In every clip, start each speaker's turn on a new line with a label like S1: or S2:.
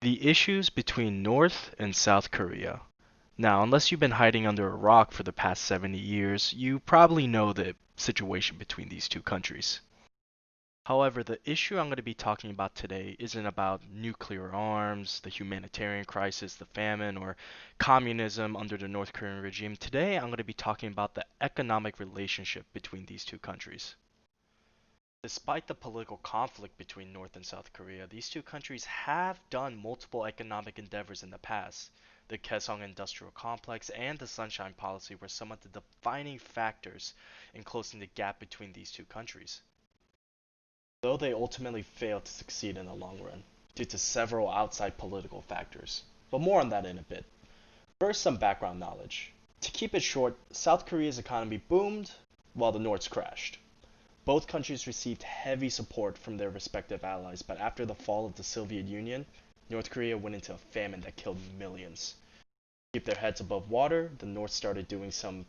S1: The issues between North and South Korea. Now, unless you've been hiding under a rock for the past 70 years, you probably know the situation between these two countries. However, the issue I'm going to be talking about today isn't about nuclear arms, the humanitarian crisis, the famine, or communism under the North Korean regime. Today, I'm going to be talking about the economic relationship between these two countries. Despite the political conflict between North and South Korea, these two countries have done multiple economic endeavors in the past. The Kaesong Industrial Complex and the Sunshine Policy were some of the defining factors in closing the gap between these two countries, though they ultimately failed to succeed in the long run due to several outside political factors. But more on that in a bit. First, some background knowledge. To keep it short, South Korea's economy boomed while the North's crashed. Both countries received heavy support from their respective allies, but after the fall of the Soviet Union, North Korea went into a famine that killed millions. To keep their heads above water, the North started doing some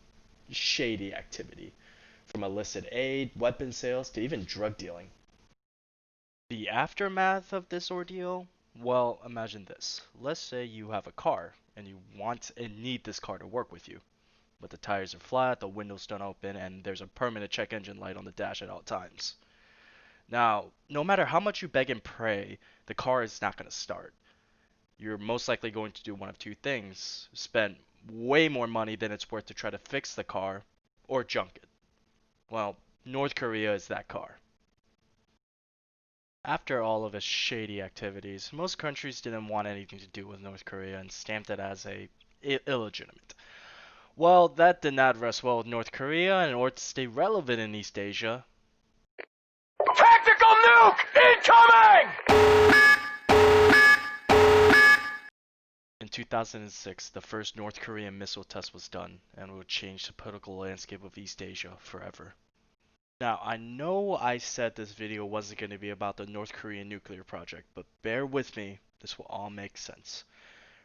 S1: shady activity, from illicit aid, weapon sales, to even drug dealing. The aftermath of this ordeal? Well, imagine this. Let's say you have a car, and you want and need this car to work with you. But the tires are flat, the windows don't open, and there's a permanent check engine light on the dash at all times. Now, no matter how much you beg and pray, the car is not going to start. You're most likely going to do one of two things: spend way more money than it's worth to try to fix the car, or junk it. Well, North Korea is that car. After all of its shady activities, most countries didn't want anything to do with North Korea and stamped it as illegitimate. Well, that did not rest well with North Korea, and in order to stay relevant in East Asia,
S2: Tactical nuke incoming!
S1: in 2006, the first North Korean missile test was done, and would change the political landscape of East Asia forever. Now, I know I said this video wasn't going to be about the North Korean nuclear project, but bear with me, this will all make sense.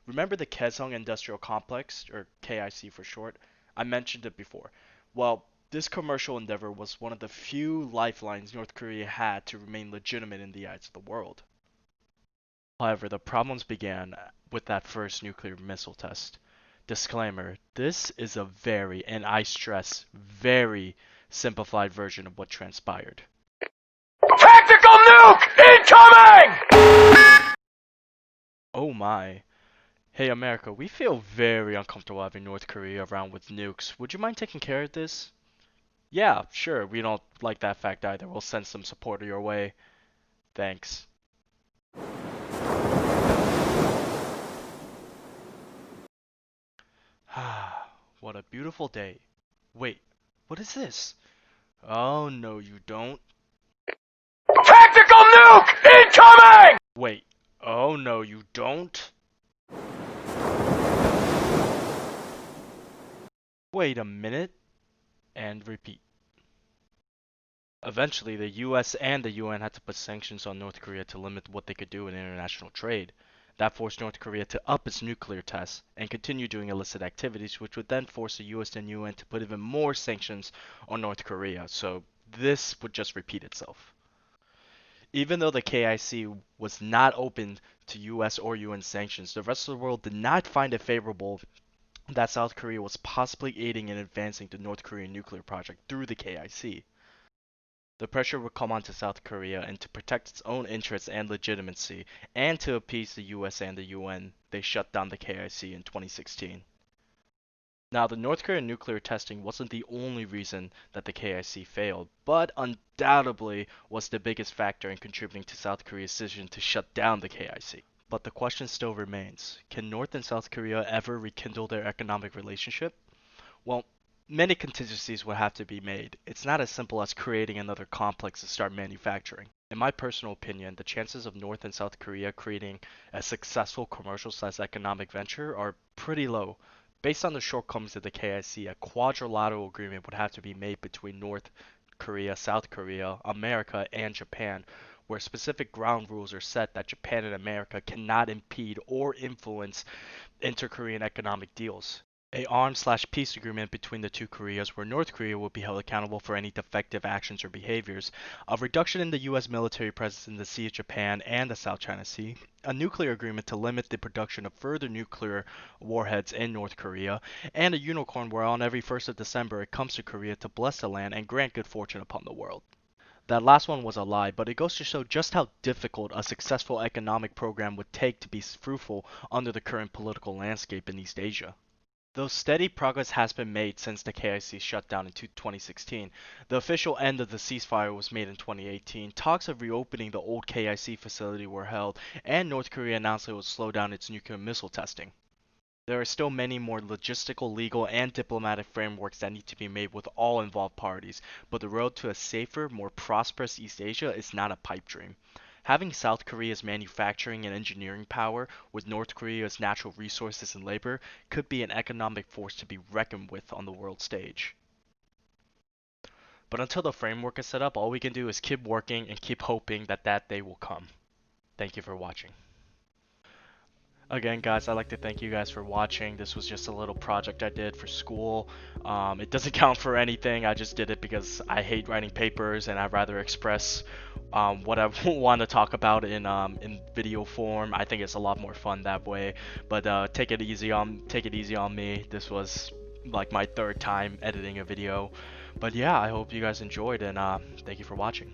S1: Remember the Kaesong Industrial Complex, or KIC for short? I mentioned it before. Well, this commercial endeavor was one of the few lifelines North Korea had to remain legitimate in the eyes of the world. However, the problems began with that first nuclear missile test. Disclaimer, this is a very, and I stress, very simplified version of what transpired.
S2: Tactical nuke incoming!
S1: Oh my. Hey America, we feel very uncomfortable having North Korea around with nukes. Would you mind taking care of this? Yeah, sure, we don't like that fact either. We'll send some support your way. Thanks. What a beautiful day. Wait, what is this? Oh no, you don't.
S2: Tactical nuke incoming!
S1: Wait, oh no, you don't. Wait a minute, and repeat. Eventually, the US and the UN had to put sanctions on North Korea to limit what they could do in international trade. That forced North Korea to up its nuclear tests and continue doing illicit activities, which would then force the US and UN to put even more sanctions on North Korea. So this would just repeat itself. Even though the KIC was not open to US or UN sanctions, the rest of the world did not find it favorable that South Korea was possibly aiding and advancing the North Korean nuclear project through the KIC. The pressure would come onto South Korea, and to protect its own interests and legitimacy, and to appease the US and the UN, they shut down the KIC in 2016. Now, the North Korean nuclear testing wasn't the only reason that the KIC failed, but undoubtedly was the biggest factor in contributing to South Korea's decision to shut down the KIC. But the question still remains, can North and South Korea ever rekindle their economic relationship? Well, many contingencies would have to be made. It's not as simple as creating another complex to start manufacturing. In my personal opinion, the chances of North and South Korea creating a successful commercial/economic venture are pretty low. Based on the shortcomings of the KIC, a quadrilateral agreement would have to be made between North Korea, South Korea, America, and Japan, where specific ground rules are set that Japan and America cannot impede or influence inter-Korean economic deals. A arms/peace agreement between the two Koreas where North Korea would be held accountable for any defective actions or behaviors, a reduction in the US military presence in the Sea of Japan and the South China Sea, a nuclear agreement to limit the production of further nuclear warheads in North Korea, and a unicorn where on every 1st of December it comes to Korea to bless the land and grant good fortune upon the world. That last one was a lie, but it goes to show just how difficult a successful economic program would take to be fruitful under the current political landscape in East Asia. Though steady progress has been made since the KIC shutdown in 2016, the official end of the ceasefire was made in 2018. Talks of reopening the old KIC facility were held, and North Korea announced it would slow down its nuclear missile testing. There are still many more logistical, legal, and diplomatic frameworks that need to be made with all involved parties, but the road to a safer, more prosperous East Asia is not a pipe dream. Having South Korea's manufacturing and engineering power with North Korea's natural resources and labor could be an economic force to be reckoned with on the world stage. But until the framework is set up, all we can do is keep working and keep hoping that that day will come. Thank you for watching. Again, guys, I'd like to thank you guys for watching. This was just a little project I did for school. It doesn't count for anything. I just did it because I hate writing papers and I'd rather express what I want to talk about in video form. I think it's a lot more fun that way. But take it easy on me. This was like my third time editing a video. But yeah, I hope you guys enjoyed and thank you for watching.